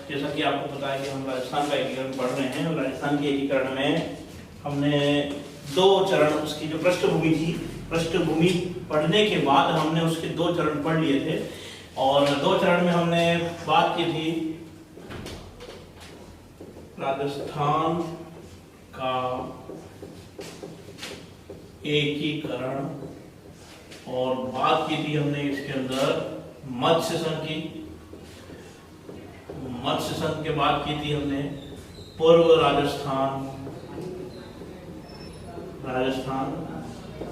जैसा कि आपको पता है कि हम राजस्थान का एकीकरण पढ़ रहे हैं और राजस्थान के एकीकरण में हमने दो चरण, उसकी जो पृष्ठभूमि थी, पृष्ठभूमि पढ़ने के बाद हमने उसके दो चरण पढ़ लिए थे और दो चरण में हमने बात की थी राजस्थान का एकीकरण और बात की थी हमने इसके अंदर मत्स्य संघ की, मत्स्य संघ के बाद की थी हमने पूर्व राजस्थान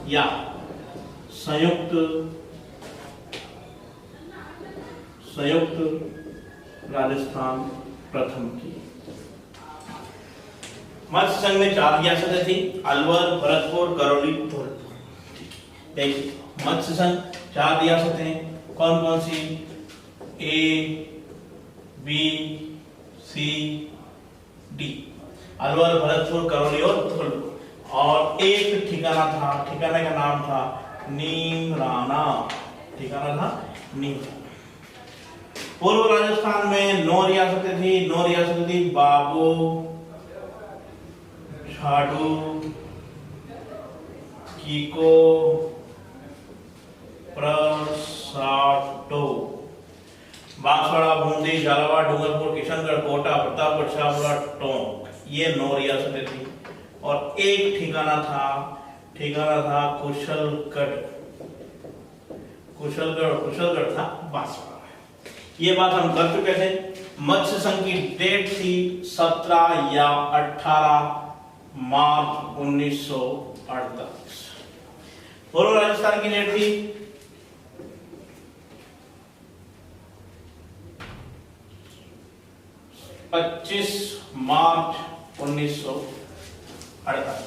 या संयुक्त राजस्थान प्रथम की। मत्स्य संघ में 4 रियासतें थी, अलवर, भरतपुर, करौली, धौलपुर। देखिए मत्स्य संघ 4 रियासतें कौन कौन सी? ए, बी, सी, डी, अलवर, भरतपुर, करौली और धौलपुर। और एक ठिकाना था, ठिकाने का नाम था नीमराना, ठिकाना था नीमराना। पूर्व राजस्थान में 9 रियासतें थी, 9 रियासतें थी बाबू, छाडू, कीको, प्रसाटो, बांसवाड़ा, बूंदी, झालावाड़, डूंगरपुर, किशनगढ़, कोटा, प्रतापगढ़, शाहपुरा, टोंक, ये 9 रियासतें थी। और एक ठिकाना था कुशलगढ़ था बांसवाड़ा। ये बात हम कर चुके थे। मत्स्य संघ की डेट थी 17 या 18 मार्च 1948। पूर्व राजस्थान की डेट थी 25 मार्च 1948।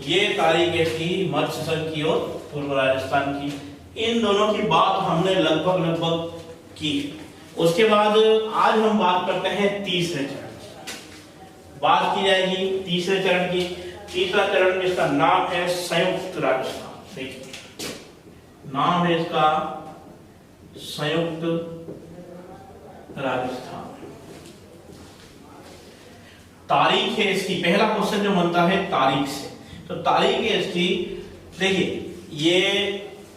ये तारीखें थी मत्स्य संघ की और पूर्व राजस्थान की। इन दोनों की बात हमने लगभग की। उसके बाद आज हम बात करते हैं तीसरे चरण की। बात की जाएगी तीसरे चरण की। तीसरा चरण जिसका नाम है संयुक्त राजस्थान। देखिए नाम है इसका संयुक्त राजस्थान। तारीख है इसकी, पहला क्वेश्चन जो बनता है तारीख से, तो तारीख है इसकी। देखिए ये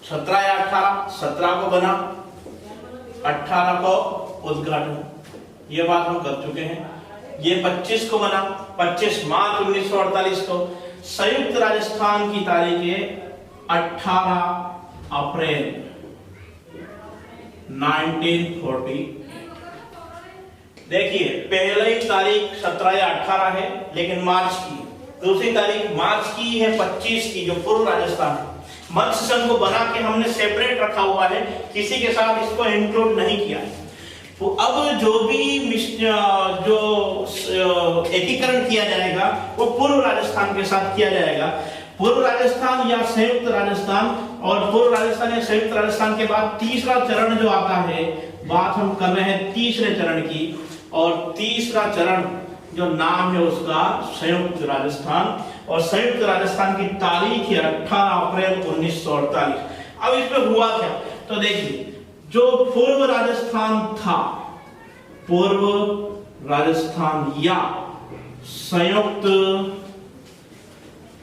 17 या 18, 17 को बना, 18 को उद्घाटन, ये बात हम कर चुके हैं। ये 25 को बना, 25 मार्च 1948 को। संयुक्त राजस्थान की तारीख है 18 अप्रैल 1940। देखिए पहली तारीख 17 या 18 है लेकिन मार्च की, दूसरी तारीख मार्च की है 25 की, जो पूर्व राजस्थान है। मत्स्य संघ को बना के हमने सेपरेट रखा हुआ है, किसी के साथ इसको इंक्लूड नहीं किया है। तो अब जो भी एकीकरण किया जाएगा वो पूर्व राजस्थान के साथ किया जाएगा। पूर्व राजस्थान या संयुक्त राजस्थान, और पूर्व राजस्थान या संयुक्त राजस्थान के बाद तीसरा चरण जो आता है, बात हम कर रहे हैं तीसरे चरण की। और तीसरा चरण जो नाम है उसका संयुक्त राजस्थान, और संयुक्त राजस्थान की तारीख है 18 अप्रैल 1948। अब इसमें हुआ क्या, तो देखिए जो पूर्व राजस्थान था, पूर्व राजस्थान या संयुक्त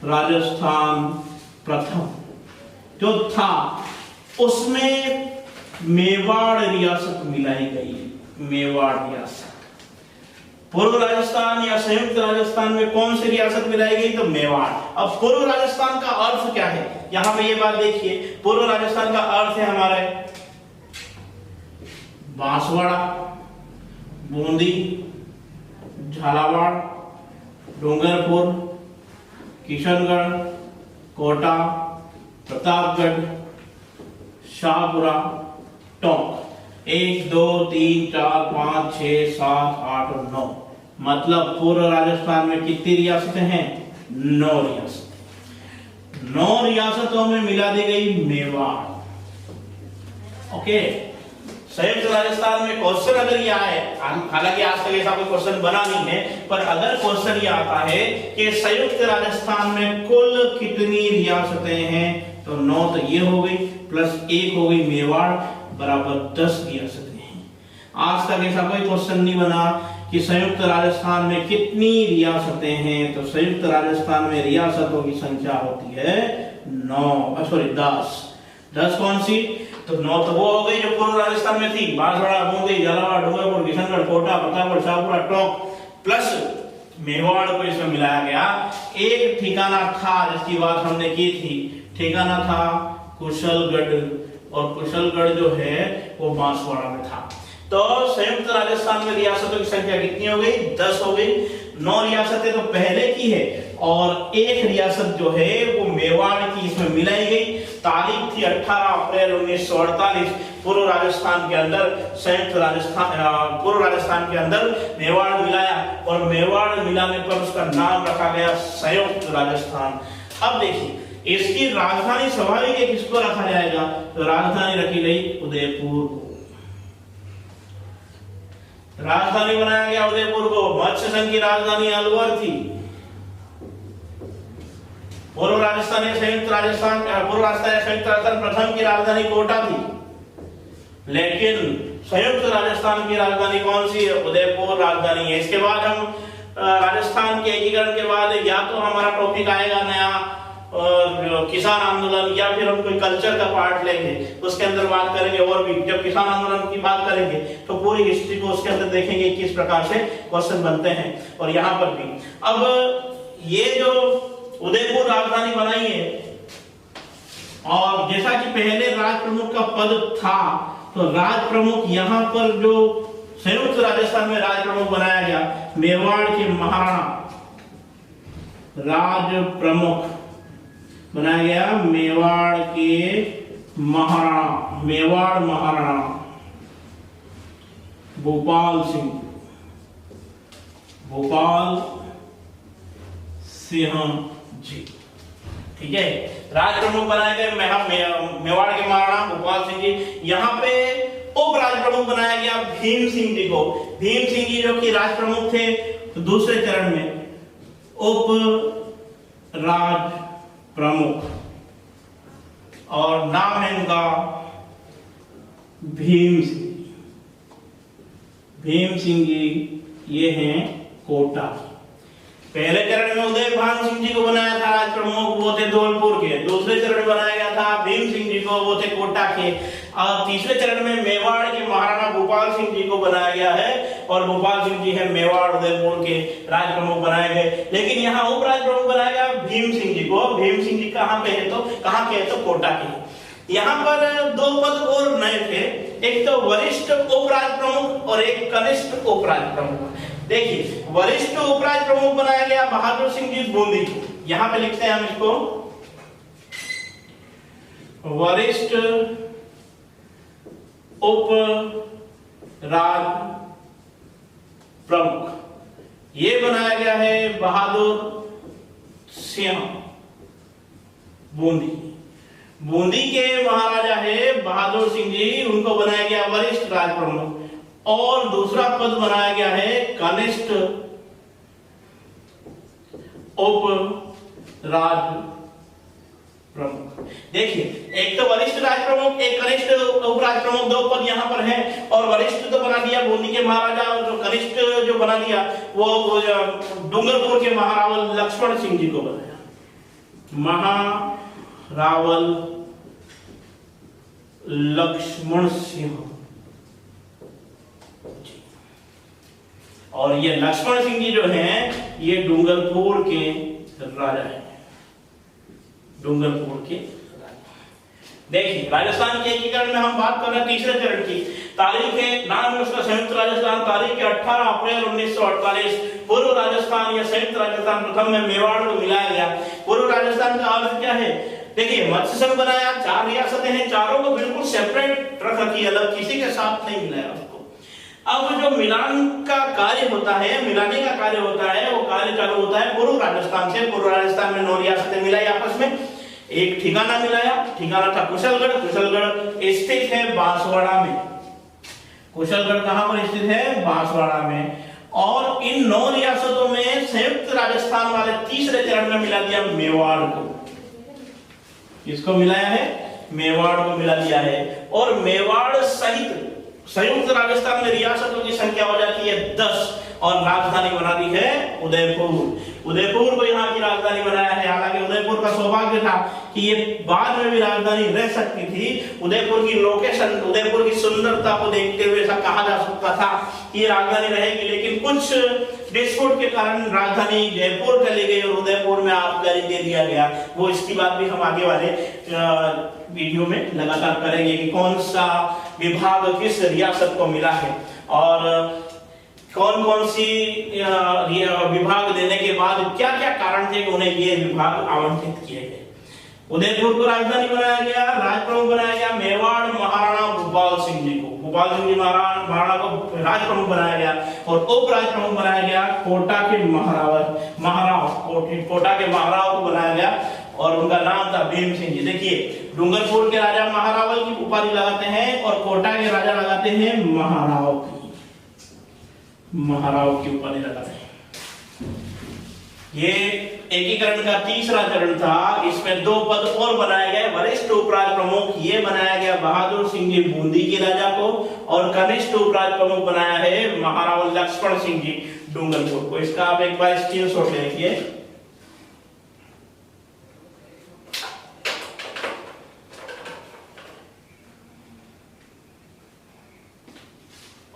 राजस्थान प्रथम जो था, उसमें मेवाड़ रियासत मिलाई गई। मेवाड़ रियासत पूर्व राजस्थान या संयुक्त राजस्थान में कौन सी रियासत मिलाई गई, तो मेवाड़। अब पूर्व राजस्थान का अर्थ क्या है, यहां पे ये बात देखिए। पूर्व राजस्थान का अर्थ है हमारे बांसवाड़ा, बूंदी, झालावाड़, डूंगरपुर, किशनगढ़, कोटा, प्रतापगढ़, शाहपुरा, टोंक। 1 2 3 4 5 6 7 8 और 9, मतलब पूर्व राजस्थान में कितनी रियासतें हैं? 9 रियासतें। 9 रियासतों में मिला दी गई मेवाड़। ओके, संयुक्त राजस्थान में क्वेश्चन अगर ये आए, हालांकि आज तक ऐसा कोई क्वेश्चन बना नहीं है, पर अगर क्वेश्चन ये आता है कि संयुक्त राजस्थान में कुल कितनी रियासतें हैं, तो 9 तो ये हो गई, प्लस 1 हो गई मेवाड़, बराबर 10 रियासतें हैं। आज तक ऐसा कोई क्वेश्चन नहीं बना कि संयुक्त राजस्थान में कितनी रियासतें हैं, तो संयुक्त राजस्थान में रियासतों की संख्या होती है 10 कौन सी, तो 9 तो वो हो गई जो पूर्व राजस्थान में थी, बांसवाड़ा, बूंदी, झालावाड़, डूंगरपुर, किशनगढ़, कोटा, प्रतापगढ़, शाहपुरा, टोंक प्लस मेवाड़ को इसमें मिलाया गया। एक ठिकाना था जिसकी बात हमने की थी, ठिकाना था कुशलगढ़, और कुशलगढ़ जो है वो बांसवाड़ा में था। तो संयुक्त राजस्थान में रियासतों की संख्या कितनी हो गई, 10 हो गई। 9 रियासतें तो पहले की है और एक रियासत जो है वो मेवाड़ की इसमें मिलाई गई। तारीख थी 18 अप्रैल 1948। पूर्व राजस्थान के अंदर संयुक्त राजस्थान, पूर्व राजस्थान के अंदर मेवाड़ मिलाया और मेवाड़ मिलाने पर उसका नाम रखा गया संयुक्त राजस्थान। अब देखिए इसकी राजधानी स्वाभाविक है किसको रखा जाएगा, तो राजधानी रखी गई उदयपुर को, राजधानी बनाया गया उदयपुर को। मत्स्य संघ की राजधानी अलवर थी। पूर्व राजस्थान या संयुक्त राजस्थान, पूर्व राजस्थान या संयुक्त राजस्थान प्रथम की राजधानी कोटा थी, लेकिन संयुक्त राजस्थान की राजधानी कौन सी है, उदयपुर राजधानी है। इसके बाद हम राजस्थान के एकीकरण के बाद या तो हमारा टॉपिक आएगा नया किसान आंदोलन, या फिर हम कोई कल्चर का पार्ट लेंगे उसके अंदर बात करेंगे। और भी जब किसान आंदोलन की बात करेंगे तो पूरी हिस्ट्री को उसके अंदर देखेंगे किस प्रकार से क्वेश्चन बनते हैं। और यहाँ पर भी अब ये जो उदयपुर राजधानी बनाई है, और जैसा कि पहले राज प्रमुख का पद था, तो राज प्रमुख यहाँ पर जो संयुक्त राजस्थान में राज प्रमुख बनाया गया, मेवाड़ के महाराणा राज प्रमुख बनाया गया, मेवाड़ के महाराणा, मेवाड़ महाराणा भोपाल सिंह, भोपाल सिंह जी, ठीक है। राज प्रमुख बनाए गए मेवाड़ के महाराणा भोपाल सिंह जी। यहाँ पे उप राज प्रमुख बनाया गया भीम सिंह जी को। भीम सिंह जी जो कि राज प्रमुख थे, तो दूसरे चरण में उप राज प्रमुख, और नाम है इनका भीम सिंह। भीम सिंह जी ये हैं कोटा। पहले चरण में उदय भान सिंह जी को बनाया था राज प्रमुख, वो थे धौलपुर के। दूसरे चरण में बनाया गया था भीम सिंह जी को, वो थे कोटा के। और तीसरे चरण में मेवाड़ के महाराणा भोपाल सिंह जी को बनाया गया है, और भोपाल सिंह जी है मेवाड़ उदयपुर के राज प्रमुख बनाए गए। लेकिन यहाँ उप राज प्रमुख बनाया गया भीम सिंह जी को। भीम सिंह जी कहाँ पे है, तो कहाँ के है, तो कोटा के। यहाँ पर 2 पद और नए थे, एक तो वरिष्ठ उप राज प्रमुख और एक कनिष्ठ उप राज प्रमुख। देखिए वरिष्ठ उप राज प्रमुख बनाया गया बहादुर सिंह जी बूंदी। यहां पे लिखते हैं हम इसको वरिष्ठ उप राज प्रमुख, ये बनाया गया है बहादुर सिंह बूंदी। बूंदी के महाराजा है बहादुर सिंह जी, उनको बनाया गया वरिष्ठ राज प्रमुख। और दूसरा पद बनाया गया है कनिष्ठ उप राज प्रमुख। देखिए एक तो वरिष्ठ राज प्रमुख, एक कनिष्ठ उप राज प्रमुख, 2 पद यहाँ पर हैं। और वरिष्ठ तो बना दिया बूंदी के महाराजा, और जो कनिष्ठ जो बना दिया वो डूंगरपुर के महारावल लक्ष्मण सिंह जी को बनाया, महारावल लक्ष्मण सिंह। और ये लक्ष्मण सिंह जी जो हैं ये डूंगरपुर के राजा हैं, डूंगरपुर के राजा। देखिए राजस्थान के एकीकरण में हम बात कर रहे हैं तीसरे चरण की। तारीख है, नाम है उसका संयुक्त राजस्थान। तारीख है 18 अप्रैल 1948। पूर्व राजस्थान या संयुक्त राजस्थान प्रथम में मेवाड़ को मिलाया गया। पूर्व राजस्थान का अर्थ क्या है, देखिए मत्स्य संघ बनाया, 4 रियासतें हैं, चारों को बिल्कुल सेपरेट रख रखी, अलग, किसी के साथ नहीं मिलाया उसको। अब जो मिलान का कार्य होता है, मिलाने का कार्य होता है, वो कार्य चालू होता है पूर्व राजस्थान से। पूर्व राजस्थान में 9 रियासतें मिलाई आपस में, एक ठिकाना मिलाया, ठिकाना था कुशलगढ़। कुशलगढ़ स्थित है बांसवाड़ा में। कुशलगढ़ कहां पर स्थित है, बांसवाड़ा में। और इन 9 रियासतों में संयुक्त राजस्थान वाले तीसरे चरण में मिला दिया मेवाड़ को। किसको मिलाया है, मेवाड़ को मिला दिया है। और मेवाड़ सहित संयुक्त राजस्थान में रियासतों की संख्या हो जाती है 10 और राजधानी बना दी है उदयपुर। उदयपुर को यहाँ की राजधानी बनाया है। हालांकि उदयपुर का सौभाग्य था कि ये बाद में भी राजधानी रह सकती थी। उदयपुर की लोकेशन, उदयपुर की सुंदरता को देखते हुए ऐसा कहा जा सकता था कि ये राजधानी रहेगी, लेकिन कुछ डिस्प्यूट के कारण राजधानी जयपुर चली गई और उदयपुर में आबकारी दे दिया गया। वो इसकी बात भी हम आगे वाले वीडियो में लगातार करेंगे कि कौन सा विभाग किस रियासत को मिला है और कौन कौन सी विभाग देने के बाद क्या क्या कारण थे कि उन्हें ये विभाग आवंटित किए गए। उदयपुर को राजधानी बनाया गया, राजप्रमुख बनाया गया मेवाड़ महाराणा भूपाल सिंह जी को। भूपाल सिंह जी महाराणा को राजप्रमुख बनाया गया और उप राजप्रमुख बनाया गया कोटा के कोटा के महाराव को बनाया गया और उनका नाम था भीम सिंह जी। देखिए, डूंगरपुर के राजा महारावल की उपाधि लगाते हैं और कोटा के राजा लगाते हैं महाराव की उपाधि लगाते हैं। ये एकीकरण का तीसरा चरण था। इसमें 2 पद और बनाए गए। वरिष्ठ उपराज प्रमुख ये बनाया गया बहादुर सिंह जी बूंदी के राजा को और कनिष्ठ उपराज प्रमुख बनाया है महारावल लक्ष्मण सिंह जी डूंगरपुर को। इसका आप एक बार स्क्रीनशॉट ले लीजिए।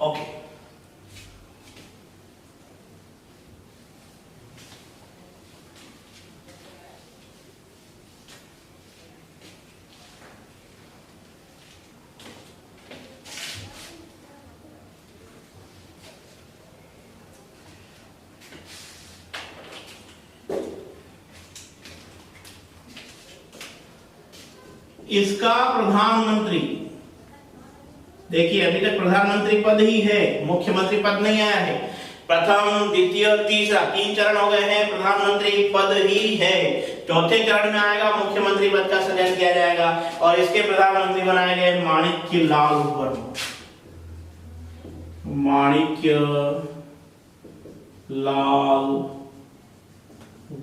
ओके, इसका प्रधानमंत्री, देखिए अभी तक प्रधानमंत्री पद ही है, मुख्यमंत्री पद नहीं आया है। प्रथम, द्वितीय, तीसरा 3 चरण हो गए हैं, प्रधानमंत्री पद ही है। चौथे चरण में आएगा मुख्यमंत्री पद का सृजन किया जाएगा और इसके प्रधानमंत्री बनाए गए माणिक्यलाल वर्मा। माणिक्यलाल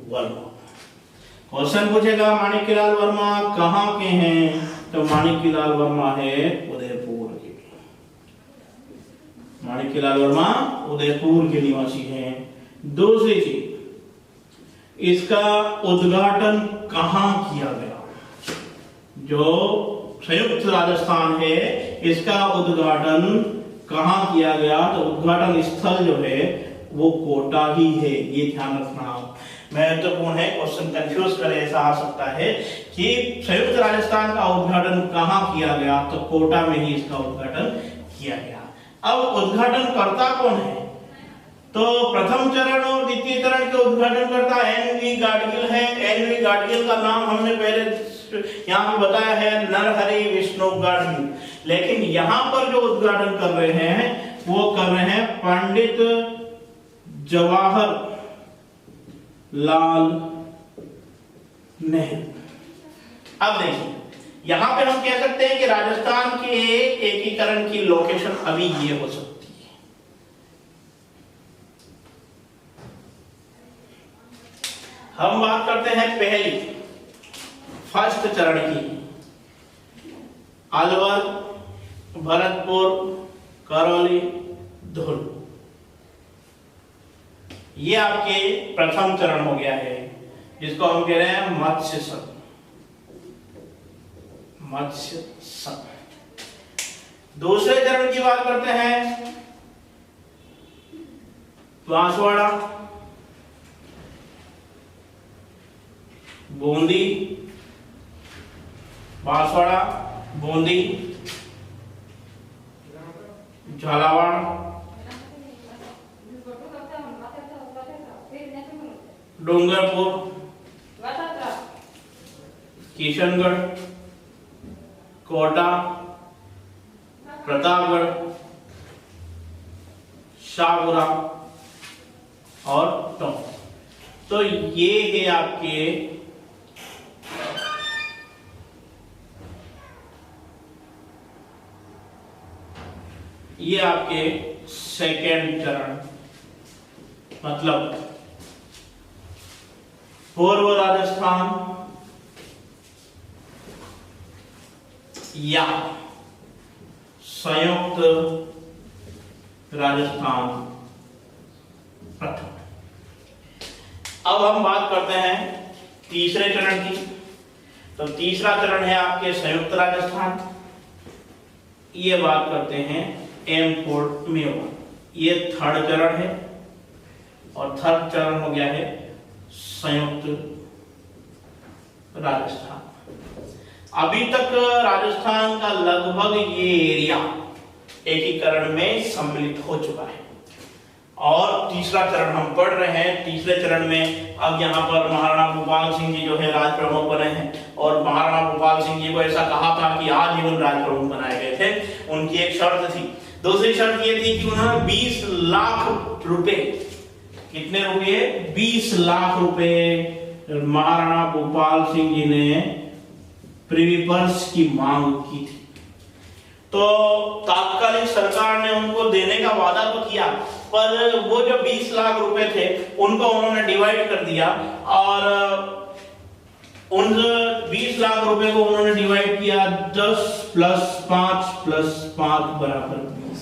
वर्मा। क्वेश्चन पूछेगा माणिक्यलाल वर्मा कहाँ के हैं, तो माणिक्यलाल वर्मा है उदयपुर के। माणिक्यलाल वर्मा उदयपुर के निवासी हैं। दूसरी चीज, इसका उद्घाटन कहाँ किया गया? जो संयुक्त राजस्थान है इसका उद्घाटन कहाँ किया गया? तो उद्घाटन स्थल जो है वो कोटा ही है। ये ध्यान रखना महत्वपूर्ण है। क्वेश्चन कंफ्यूज करे ऐसा आ सकता है कि संयुक्त राजस्थान का उद्घाटन कहाँ किया गया, तो कोटा में ही इसका उद्घाटन किया गया। अब उद्घाटन करता कौन है? तो प्रथम चरण और द्वितीय चरण के उद्घाटन करता एन.वी. गाडगिल है। एन.वी. गाडगिल का नाम हमने पहले यहाँ पे बताया है, नरहरि विष्णु गाडगिल। लेकिन यहाँ पर जो उद्घाटन कर रहे हैं वो कर रहे हैं पंडित जवाहर लाल नेहरू। अब देखिए, यहां पे हम कह सकते हैं कि राजस्थान के एकीकरण की लोकेशन अभी ये हो सकती है। हम बात करते हैं पहली फर्स्ट चरण की। अलवर, भरतपुर, करौली, धुल, ये आपके प्रथम चरण हो गया है, जिसको हम कह रहे हैं मत्स्य संघ। मत्स्य संघ। दूसरे चरण की बात करते हैं, बांसवाड़ा, बूंदी, बांसवाड़ा, बूंदी, झालावाड़, डूंगरपुर, किशनगढ़, कोटा, प्रतापगढ़, शाहपुरा और टोंक। तो ये है आपके सेकेंड चरण, मतलब पूर्व राजस्थान या संयुक्त राजस्थान प्रथम। अब हम बात करते हैं तीसरे चरण की। तो तीसरा चरण है आपके संयुक्त राजस्थान, ये बात करते हैं एम4 मेवाड़, ये थर्ड चरण है और थर्ड चरण हो गया है संयुक्त राजस्थान। अभी तक राजस्थान का लगभग ये एरिया एकीकरण में सम्मिलित हो चुका है और तीसरा चरण हम पढ़ रहे हैं। तीसरे चरण में अब यहाँ पर महाराणा भोपाल सिंह जी जो है राज प्रमुख बने हैं और महाराणा भोपाल सिंह जी को ऐसा कहा था कि आजीवन राज प्रमुख बनाए गए थे। उनकी एक शर्त थी, दूसरी शर्त ये थी कि उन्होंने 20 लाख रुपए, कितने रुपए? 20 लाख रुपए महाराणा भोपाल सिंह जी ने प्रिवी पर्स की मांग की थी। तो तात्कालिक सरकार ने उनको देने का वादा तो किया, पर वो जो 20 लाख रुपए थे उनको उन्होंने डिवाइड कर दिया और उन 20 लाख रुपए को उन्होंने डिवाइड किया 10 + 5 + 5 = 20।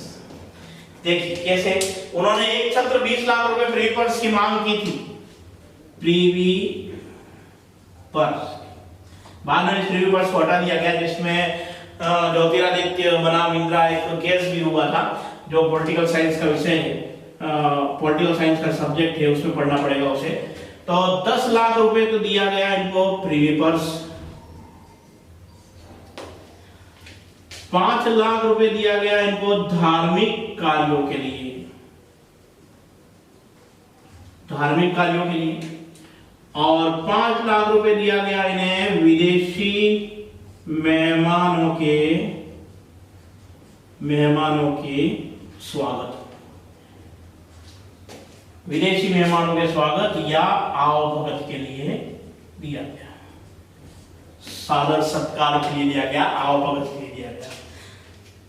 देखिए कैसे उन्होंने एक छत्र 20 लाख रुपए प्रिवी पर्स की मांग की थी, प्रिवी पर्स। बाद में प्रिवी पर्स को हटा दिया गया, जिसमें ज्योतिरादित्य बनाम इंदिरा एक केस भी हुआ था, जो पॉलिटिकल साइंस का विषय है, पॉलिटिकल साइंस का सब्जेक्ट है, उसमें पढ़ना पड़ेगा उसे। तो 10 लाख रुपए तो दिया गया इनको प्रिवी पर्स, 5 लाख रुपए दिया गया इनको धार्मिक कार्यों के लिए, धार्मिक कार्यों के लिए, और 5 लाख रुपए दिया गया इन्हें विदेशी मेहमानों के स्वागत, विदेशी मेहमानों के स्वागत या आवभगत के लिए दिया गया, सादर सत्कार के लिए दिया गया, आवभगत के लिए दिया गया।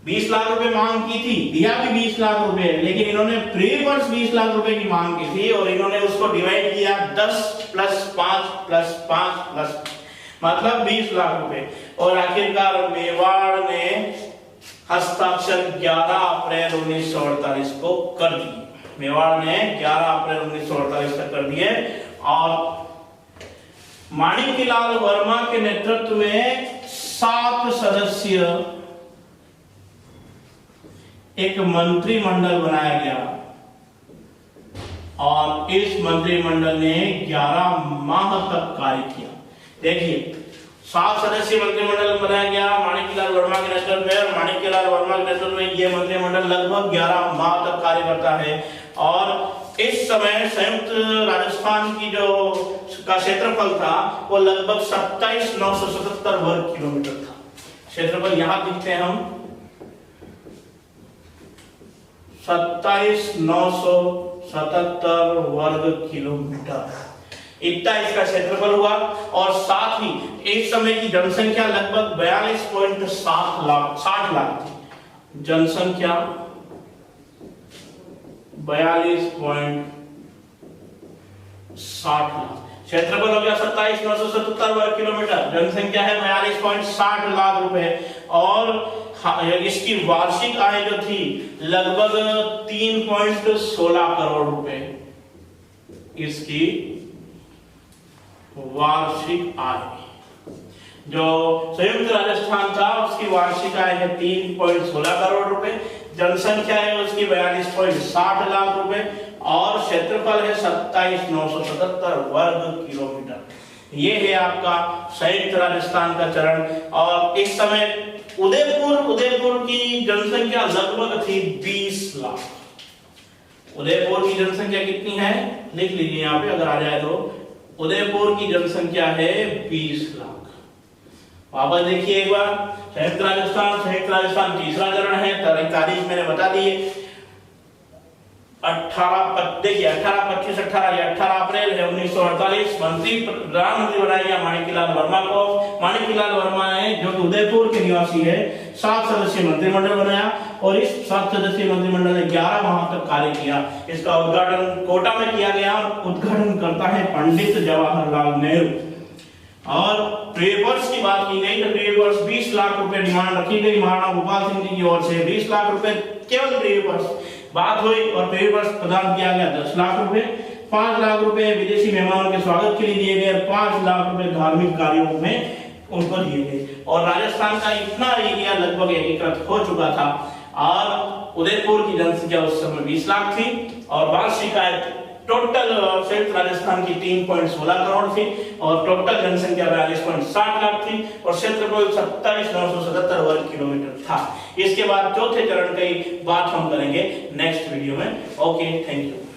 20 लाख रुपए मांग की थी, दिया भी 20 लाख रुपए, लेकिन इन्होंने प्रिवी पर्स 20 लाख रुपए की मांग की थी और इन्होंने उसको डिवाइड किया 10 + 5 + 5 मतलब 20 लाख रुपए। और आखिरकार मेवाड़ ने हस्ताक्षर 11 अप्रैल 1948 को कर दिए। मेवाड़ ने 11 अप्रैल 1948 तक कर दिए और माणिक्यलाल वर्मा के नेतृत्व में 7 सदस्यीय एक मंत्रिमंडल बनाया गया और इस मंत्रिमंडल ने 11 माह तक कार्य किया। देखिए 7 सदस्यीय मंत्रिमंडल बनाया गया माणिक्यलाल वर्मा के नेतृत्व में, और माणिक्यलाल वर्मा के नेतृत्व में यह मंत्रिमंडल लगभग 11 माह तक कार्य करता है। और इस समय संयुक्त राजस्थान की जो का क्षेत्रफल था वो लगभग 27,977 वर्ग किलोमीटर था। क्षेत्रफल यहां दिखते हैं हम 27,977 वर्ग किलोमीटर, इतना इसका क्षेत्रफल हुआ। और साथ ही इस समय की जनसंख्या लगभग 42.60 लाख थी। जनसंख्या 42.60 लाख, क्षेत्रफल हो गया 27,977 वर्ग किलोमीटर, जनसंख्या है 42.60 लाख रुपए और इसकी वार्षिक आय जो थी लगभग 3.16 करोड़ रुपए, इसकी वार्षिक आय। जो संयुक्त राजस्थान था उसकी वार्षिक आय है 3.16 करोड़ रुपए, जनसंख्या है उसकी 42.60 लाख रुपए और क्षेत्रफल है 27,977 वर्ग किलोमीटर। ये है आपका संयुक्त राजस्थान का चरण। और इस समय उदयपुर की जनसंख्या लगभग थी 20 लाख। उदयपुर की जनसंख्या कितनी है लिख लीजिए यहाँ पे, अगर आ जाए तो उदयपुर की जनसंख्या है 20 लाख। वापस देखिए एक बार, संयुक्त राजस्थान तीसरा चरण है, तारीख मैंने बता दी है 18 अप्रैल है 1948 प्रधानमंत्री बनाया गया माणिक्यलाल वर्मा को। माणिक्यलाल वर्मा ने, जो कि उदयपुर के निवासी है, 7 सदस्यीय मंत्रिमंडल बनाया और इस 7 सदस्यीय मंत्रिमंडल ने 11 माह तक कार्य किया। इसका उद्घाटन कोटा में किया गया। उद्घाटन करता है पंडित जवाहरलाल नेहरू। और पेपर्स की बात की गई तो पेपर्स 20 लाख रुपए डिमांड रखी गई महाराणा गोपाल सिंह जी की ओर से, 20 लाख रुपए केवल पेपर्स बात हुई और पेपर्स प्रदान किया गया 10 लाख रुपए, 5 लाख रुपए विदेशी मेहमानों के स्वागत के लिए दिए गए, 5 लाख रुपए धार्मिक कार्यों में उनको दिए गए। और राजस्थान का इतना एरिया लगभग एकीकृत हो चुका था और उदयपुर की जनसंख्या उस समय 20 लाख थी और वार्षिक आय टोटल संयुक्त राजस्थान की 3.16 करोड़ थी और टोटल जनसंख्या 42.60 लाख थी और क्षेत्रफल 27,977 वर्ग किलोमीटर था। इसके बाद चौथे चरण की बात हम करेंगे नेक्स्ट वीडियो में। Okay, thank you.